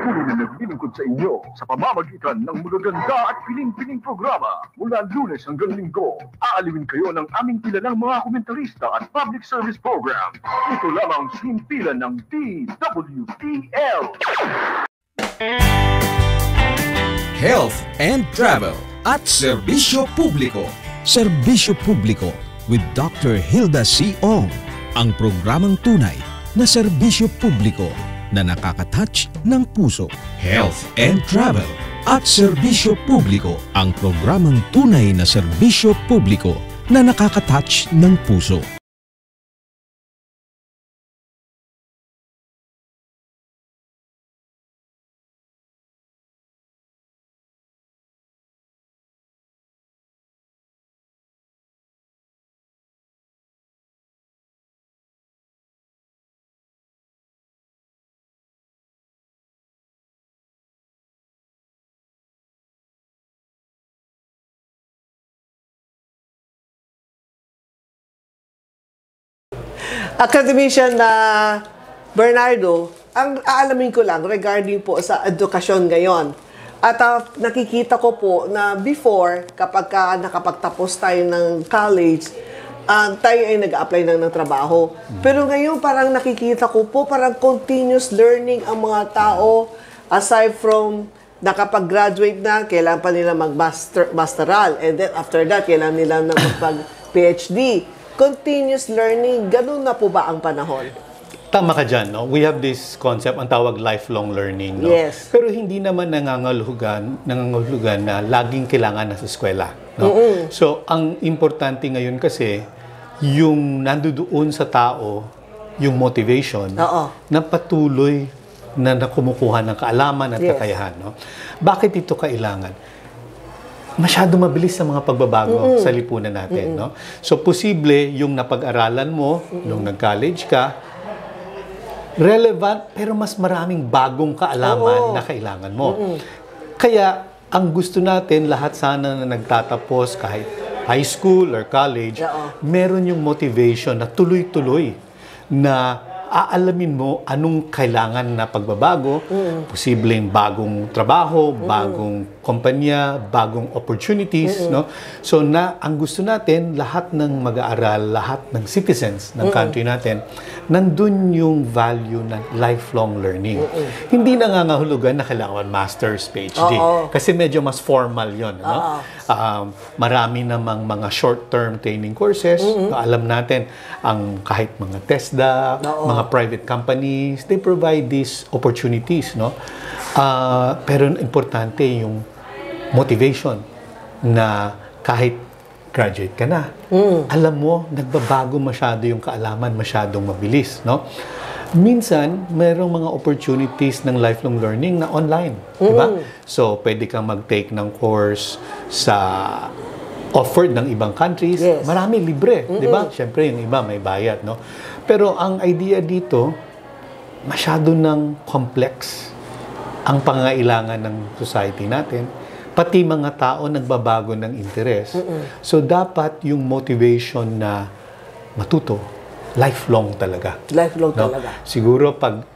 patuloy na naglilingkod sa inyo sa pamamagitan ng magaganda at piling-piling programa mula Lunes hanggang Linggo. Aalawin kayo ng aming kilalang mga komentarista at public service program. Ito lamang simpilan ng DWTL. Health and Travel at Serbisyo Publiko. Serbisyo Publiko with Dr. Hilda C. Ong. Ang programang tunay na serbisyo publiko na nakaka-touch ng puso. Health and Travel at Serbisyo Publiko. Ang programang tunay na serbisyo publiko na nakaka-touch ng puso. Academician na Bernardo, ang aalamin ko lang regarding po sa edukasyon ngayon. At nakikita ko po na before, kapag nakapagtapos tayo ng college, tayo ay nag-apply ng trabaho. Pero ngayon parang nakikita ko po, parang continuous learning ang mga tao aside from nakapag-graduate na, kailangan pa nila mag-masteral. And then after that, kailangan nila na mag-PhD. Continuous learning, ganun na po ba ang panahon? Tama ka dyan, no? We have this concept, ang tawag lifelong learning, no? Yes. Pero hindi naman nangangahulugan na laging kailangan nasa eskwela, no? So, ang importante ngayon kasi, yung nandoon sa tao, yung motivation, na patuloy na kumukuha ng kaalaman at kakayahan, no? Bakit ito kailangan? Masyado mabilis sa mga pagbabago sa lipunan natin, no? So, posible yung napag-aralan mo, nung nag-college ka, relevant, pero mas maraming bagong kaalaman na kailangan mo. Kaya, ang gusto natin, lahat sana na nagtatapos, kahit high school or college, meron yung motivation na tuloy-tuloy na aalamin mo anong kailangan na pagbabago, posibleng bagong trabaho, bagong kumpanya, bagong opportunities, no? So ang gusto natin, lahat ng mag-aaral, lahat ng citizens ng country natin, nandun yung value ng lifelong learning. Hindi nangangahulugan na kailangan master's, PhD. Kasi medyo mas formal yun, no? Marami namang mga short-term training courses. Alam natin, kahit mga TESDA, mga private companies, they provide these opportunities, no? Pero importante yung motivation na kahit graduate ka na, alam mo, nagbabago masyado yung kaalaman, masyadong mabilis, no? Minsan, mayroong mga opportunities ng lifelong learning na online, di ba? So, pwede kang mag-take ng course sa offered ng ibang countries. Marami libre, di ba? Siyempre, yung iba may bayad, no? Pero ang idea dito, masyado ng complex ang pangangailangan ng society natin. Pati mga tao nagbabago ng interes. So, dapat yung motivation na matuto, lifelong talaga. Lifelong talaga. Siguro pag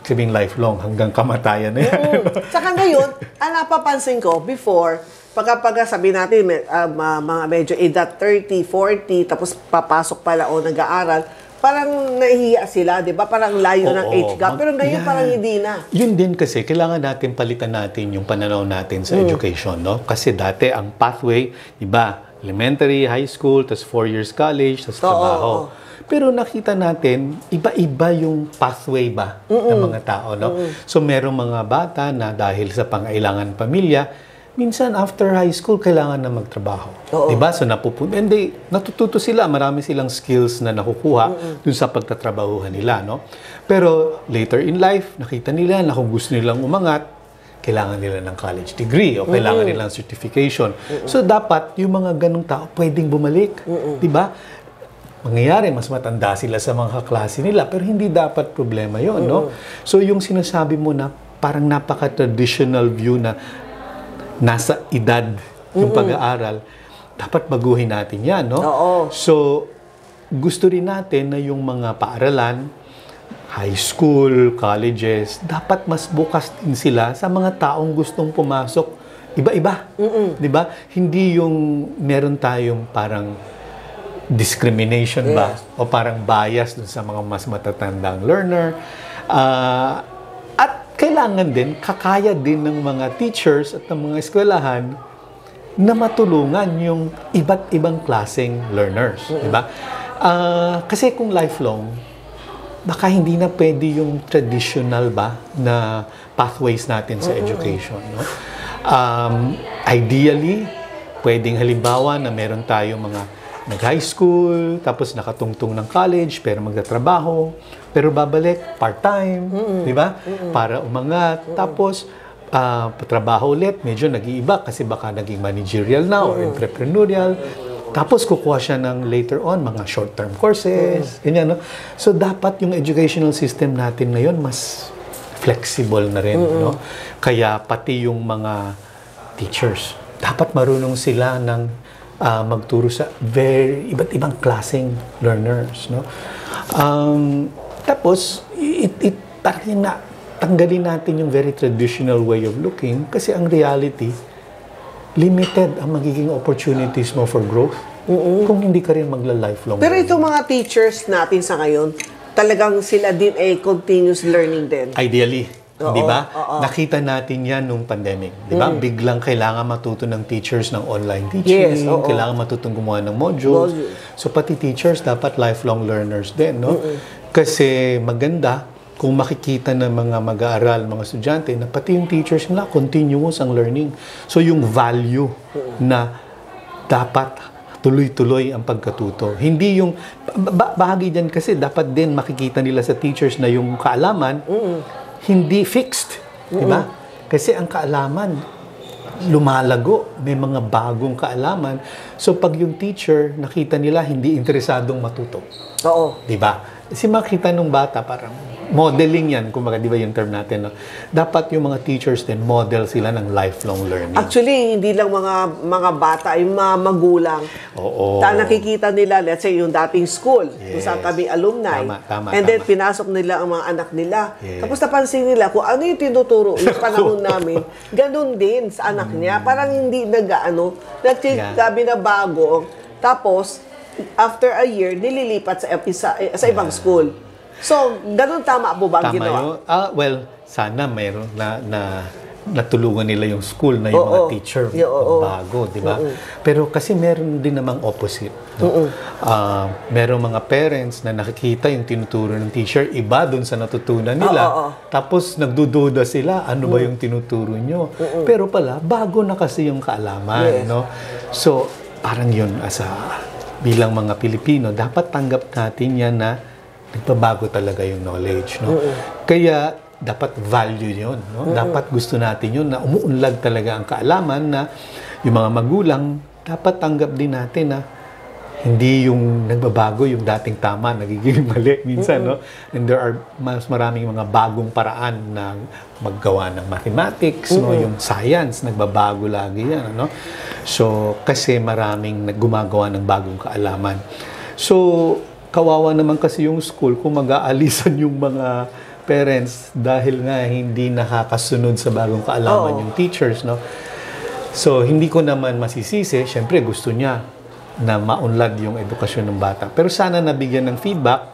sabing lifelong, hanggang kamatayan na yan. Saka ngayon, ang napapansin ko, before, pag sabi natin, mga medyo edad 30, 40, tapos papasok pala o nag-aaral, parang nahihiya sila, di ba? Parang layo ng age gap. Pero ngayon parang hindi na. Yun din kasi, kailangan natin palitan natin yung pananaw natin sa education, no? Kasi dati, ang pathway, di ba? Elementary, high school, tas 4 years college, tas trabaho. Pero nakita natin, iba-iba yung pathway ba ng mga tao, no? So, merong mga bata na dahil sa pangailangan pamilya, minsan after high school, kailangan na magtrabaho. Diba? So, natututo sila. Marami silang skills na nakukuha dun sa pagtatrabahuhan nila, no? Pero later in life, nakita nila na kung gusto nilang umangat, kailangan nila ng college degree o kailangan nilang certification. So, dapat yung mga ganong tao pwedeng bumalik. Diba? Mangyayari, mas matanda sila sa mga kaklase nila, pero hindi dapat problema yon, no? So, yung sinasabi mo na parang napaka-traditional view na nasa edad yung pag-aaral, dapat baguhin natin yan, no? So, gusto rin natin na yung mga paaralan, high school, colleges, dapat mas bukas din sila sa mga taong gustong pumasok. Iba-iba. Di ba? Hindi yung meron tayong parang discrimination ba? O parang bias dun sa mga mas matatandang learner. At kailangan din, kakaya din ng mga teachers at ng mga eskwelahan na matulungan yung iba't ibang klaseng learners. Di ba? Kasi kung lifelong, baka hindi na pwede yung traditional ba na pathways natin sa education. No? Ideally, pwedeng halimbawa na meron tayo mga nag-high school, tapos nakatungtong ng college, pero magtatrabaho, pero babalik part-time, di ba? Para umangat. Tapos, patrabaho ulit, medyo nag-iiba kasi baka naging managerial na or entrepreneurial. Tapos kukuha siya ng later on, mga short-term courses, ganyan, no? So, dapat yung educational system natin ngayon mas flexible na rin, no? Kaya pati yung mga teachers, dapat marunong sila ng magturo sa iba't ibang klaseng learners, no? Tapos, parang tanggalin natin yung very traditional way of looking kasi ang reality, limited ang magiging opportunities mo for growth kung hindi ka rin magla-lifelong. Pero itong mga teachers natin sa ngayon, talagang sila din ay continuous learning din. Ideally, di ba? Nakita natin yan nung pandemic. Di ba? Biglang kailangan matuto ng teachers ng online teaching, kailangan matutong gumawa ng modules. So pati teachers dapat lifelong learners din, no? Kasi maganda kung makikita ng mga mag-aaral, mga estudyante, na pati yung teachers nila, continuous ang learning. So, yung value na dapat tuloy-tuloy ang pagkatuto. Hindi yung, bahagi dyan kasi, dapat din makikita nila sa teachers na yung kaalaman, hindi fixed. Diba? Kasi ang kaalaman, lumalago, may mga bagong kaalaman. So, pag yung teacher, nakita nila, hindi interesadong matuto. Oo. Diba? Kasi makita nung bata, parang modeling yan, kumbaga, di ba yung term natin, no? Dapat yung mga teachers din, model sila ng lifelong learning. Actually, hindi lang mga bata, yung mga magulang. Oo. Nakikita nila, let's say, yung dating school, kung saan kami alumni. Tama. Then, pinasok nila ang mga anak nila. Yes. Tapos, napansin nila kung ano yung tinuturo yung panahon namin, ganun din sa anak niya. Parang hindi nagsabi na bago. Tapos, after a year, nililipat sa ibang school. So, ganun tama po ba ang ginawa? Well, sana mayroon na natulungan nila yung school na yung mga teacher bago, di ba? Pero kasi meron din namang opposite. No? Meron mga parents na nakikita yung tinuturo ng teacher, iba dun sa natutunan nila. Tapos nagdududa sila, ano ba yung tinuturo nyo? Pero pala, bago na kasi yung kaalaman. No? So, parang yun bilang mga Pilipino, dapat tanggap natin yan na nagbabago talaga yung knowledge. No? Kaya, dapat value yun. No? Dapat gusto natin yun na umuunlad talaga ang kaalaman na yung mga magulang, dapat tanggap din natin na hindi yung nagbabago, yung dating tama, nagiging mali minsan. No? And there are mas maraming mga bagong paraan na maggawa ng mathematics, no? Yung science, nagbabago lagi yan. No? So, kasi maraming gumagawa ng bagong kaalaman. So, kawawa naman kasi yung school kung mag-aalisan yung mga parents dahil nga hindi nakakasunod sa bagong kaalaman yung teachers, no? So, hindi ko naman masisisi. Siyempre, gusto niya na maunlad yung edukasyon ng bata. Pero sana nabigyan ng feedback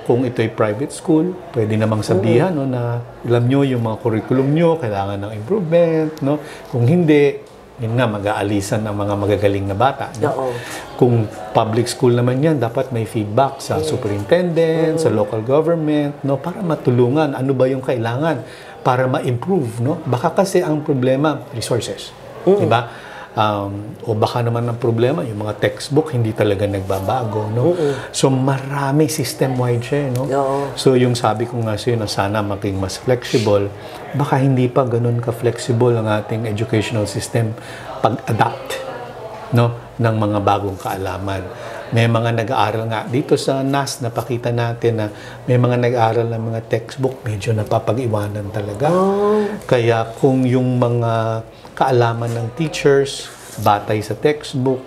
kung ito ay private school, pwede namang sabihan no, na alam nyo yung mga curriculum nyo, kailangan ng improvement. No? Kung hindi, yun nga, mag-aalisan ng mga magagaling na bata. No? Kung public school naman yan, dapat may feedback sa superintendent, sa local government, no? Para matulungan ano ba yung kailangan para ma-improve. No? Baka kasi ang problema, resources. Diba? O baka naman ang problema, yung mga textbook hindi talaga nagbabago, no? So marami system-wide siya, no? So yung sabi ko nga sa'yo na sana maging mas flexible, baka hindi pa ganun ka-flexible ang ating educational system pag-adapt, no? Ng mga bagong kaalaman. May mga nag-aaral nga dito sa NAS, napakita natin na may mga nag-aaral ng mga textbook, medyo napapag-iwanan talaga. Kaya kung yung mga kaalaman ng teachers, batay sa textbook,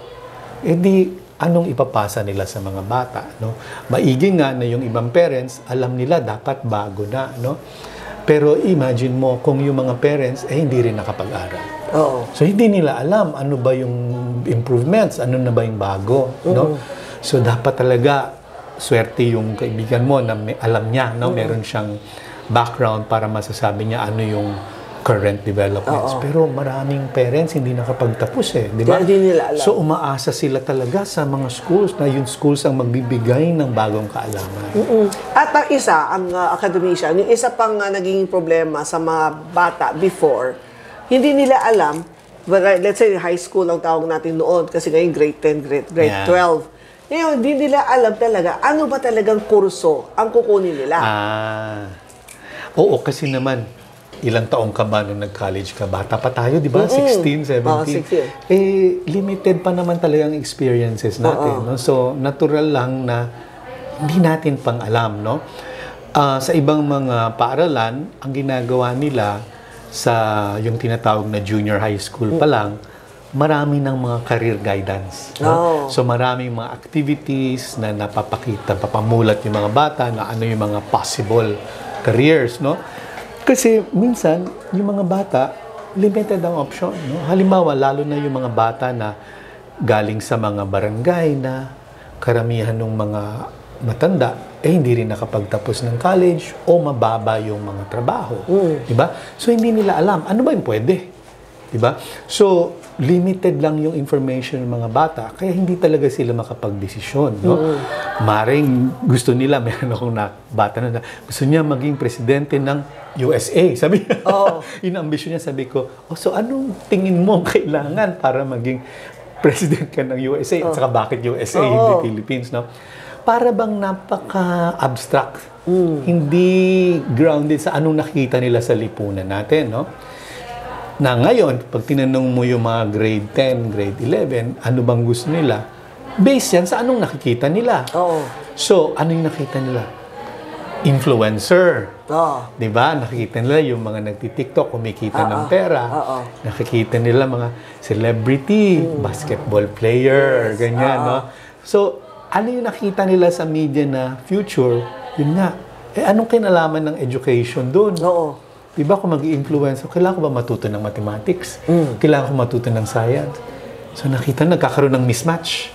edi anong ipapasa nila sa mga bata, no? Maigi nga na yung ibang parents, alam nila dapat bago na, no? Pero imagine mo kung yung mga parents hindi rin nakapag-aral. Oo. So hindi nila alam ano ba yung improvements, ano na ba yung bago, no? So dapat talaga swerte yung kaibigan mo na alam niya, no? Meron siyang background para masasabi niya ano yung current developments. Pero maraming parents hindi nakapagtapos di ba? Kaya hindi nila alam. So umaasa sila talaga sa mga schools na yung schools ang magbibigay ng bagong kaalaman. At ang isa, ang academician, yung isa pang naging problema sa mga bata before, hindi nila alam, let's say high school ang tawag natin noon, kasi ngayon grade 10, grade 12. Ngayon, hindi nila alam talaga ano ba talagang kurso ang kukunin nila. Oo, kasi naman, ilang taong ka ba nung nag-college ka? Bata pa tayo, di ba? 16, 17. Limited pa naman talaga ang experiences natin. No? So, natural lang na hindi natin pang alam, no? Sa ibang mga paaralan, ang ginagawa nila sa yung tinatawag na junior high school pa lang, marami ng mga career guidance. No? So maraming mga activities na napapakita, papamulat yung mga bata na ano yung mga possible careers. No? Kasi minsan, yung mga bata, limited ang option. No? Halimbawa, lalo na yung mga bata na galing sa mga barangay na karamihan ng mga matanda, hindi rin nakapagtapos ng college o mababa yung mga trabaho. Diba? So, hindi nila alam. Ano ba yung pwede? Diba? So, limited lang yung information ng mga bata, kaya hindi talaga sila makapagdesisyon. No? Maring gusto nila, meron akong bata na gusto niya maging presidente ng USA. Sabi niya, yun ang ambisyon niya. Sabi ko, so anong tingin mo kailangan para maging president ka ng USA? At saka bakit USA, hindi Philippines? No? Para bang napaka-abstract. Hindi grounded sa anong nakikita nila sa lipunan natin, no? Na ngayon, pag tinanong mo yung mga grade 10, grade 11, ano bang gusto nila? Based yan sa anong nakikita nila. So, ano yung nakita nila? Influencer. Diba? Nakikita nila yung mga nagtitiktok, kumikita ng pera. Nakikita nila mga celebrity, basketball player, ganyan, no? So, ano yung nakita nila sa media na future? Yun nga. Anong kinalaman ng education doon? Diba kung mag-i-influence, kailangan ko ba matuto ng mathematics? Kailangan ko matuto ng science? So nakita, nagkakaroon ng mismatch.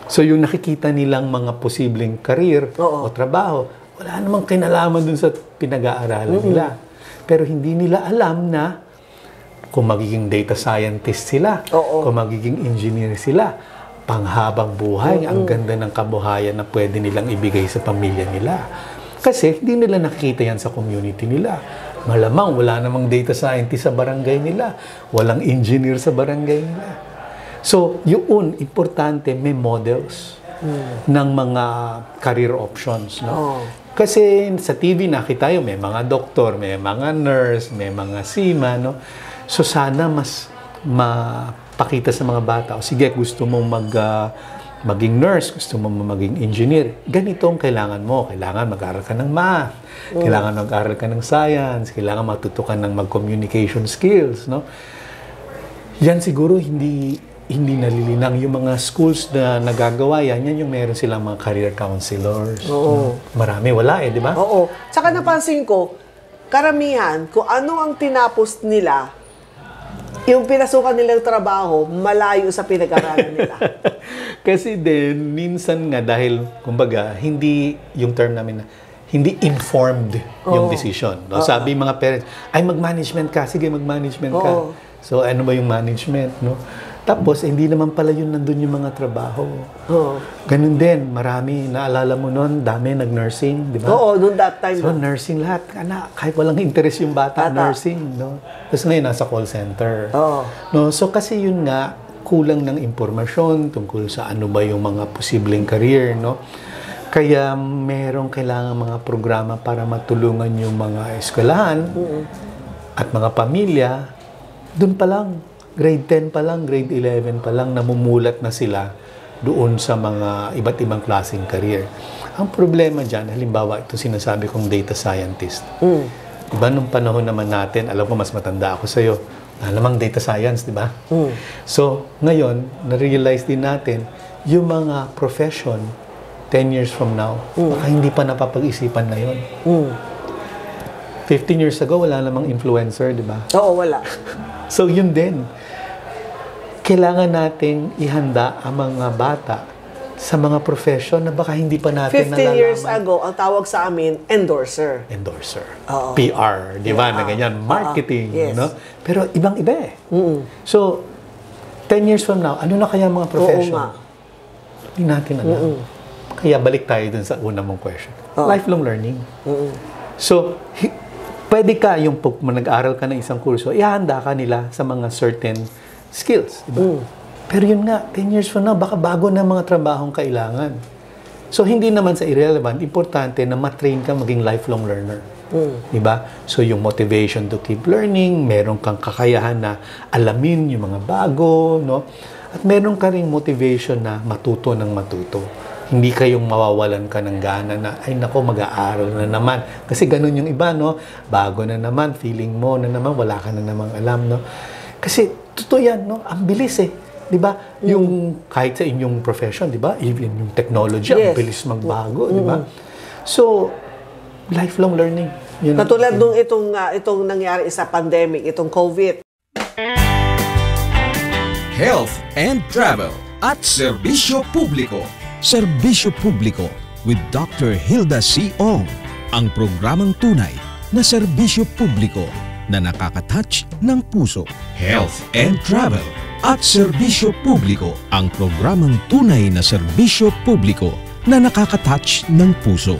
So yung nakikita nilang mga posibleng career o trabaho, wala namang kinalaman dun sa pinag-aaralan nila. Pero hindi nila alam na kung magiging data scientist sila, kung magiging engineer sila, panghabang buhay, ang ganda ng kabuhayan na pwede nilang ibigay sa pamilya nila. Kasi hindi nila nakikita yan sa community nila. Malamang wala namang data scientist sa barangay nila. Walang engineer sa barangay nila. So, yun, importante, may models ng mga career options. No? Kasi sa TV nakita tayo, may mga doktor, may mga nurse, may mga seaman. No? So, sana mas mapakita sa mga bata, o sige, gusto mong maging nurse, gusto mo maging engineer, ganito ang kailangan mo. Kailangan mag-aral ka ng math, kailangan mag-aral ka ng science, kailangan matuto ka ng mag-communication skills. No? Yan siguro hindi nalilinang yung mga schools na nagagawa yan yung meron silang mga career counselors. Marami, wala di ba? Tsaka napansin ko, karamihan, kung ano ang tinapos nila, yung pinasukan nilang trabaho, malayo sa pinag-aralan nila. Kasi din, minsan nga dahil, kumbaga, hindi, yung term namin na, hindi informed yung decision. No? Sabi mga parents, ay mag-management ka, sige mag-management ka. So ano ba yung management? No? Tapos, hindi naman pala yun nandun yung mga trabaho. Ganun din, marami, naalala mo nun, dami nag-nursing, di ba? Noon that time. So, nursing lahat. Kahit walang interest yung bata, nursing, no? Tapos ngayon, nasa call center. No? So, kasi yun nga, kulang ng impormasyon tungkol sa ano ba yung mga posibleng career, no? Kaya, merong kailangan mga programa para matulungan yung mga eskwelahan at mga pamilya. Doon pa lang, grade 10 pa lang, grade 11 pa lang, namumulat na sila doon sa mga iba't ibang klaseng career. Ang problema dyan, halimbawa, ito sinasabi kong data scientist. Diba, nung panahon naman natin, alam ko mas matanda ako sa'yo, alamang data science, di ba? So, ngayon, na-realize din natin, yung mga profession 10 years from now, baka hindi pa napapag-isipan na yun. 15 years ago, wala namang influencer, di ba? Oo, wala. So, yun din. Kailangan nating ihanda ang mga bata sa mga profession na baka hindi pa natin 15 years ago, ang tawag sa amin, endorser. Endorser. Oo. PR, di ba? Na ganyan. Marketing. Yes. No? Pero ibang-iba eh. So, 10 years from now, ano na kaya mga profession? Oo nga. Hindi natin alam. Kaya balik tayo dun sa una mong question. Lifelong learning. So, pwede ka yung pag nag-aral ka ng isang kurso, ihanda ka nila sa mga certain skills. Diba? Pero yun nga, 10 years from now, baka bago na mga trabahong kailangan. So, hindi naman sa irrelevant, importante na matrain ka maging lifelong learner. Diba? So, yung motivation to keep learning, meron kang kakayahan na alamin yung mga bago, no? At meron ka ring motivation na matuto ng matuto. Hindi kayong mawawalan ka ng gana na, ay nako, mag-aaral na naman. Kasi ganun yung iba, no? Bago na naman, feeling mo na naman, wala ka na namang alam, no? Kasi, totoo yan, no? Ang bilis eh. Di ba? Yung kahit sa inyong profession, di ba? Even yung technology, ang bilis magbago, di ba? So, lifelong learning. Yun. Katulad nung itong nangyari sa pandemic, itong COVID. Health and Travel at Serbisyo Publiko. Serbisyo Publiko with Dr. Hilda C. Ong. Ang programang tunay na serbisyo publiko na nakaka-touch ng puso. Health and Travel at Serbisyo Publiko. Ang programang tunay na serbisyo publiko na nakaka-touch ng puso.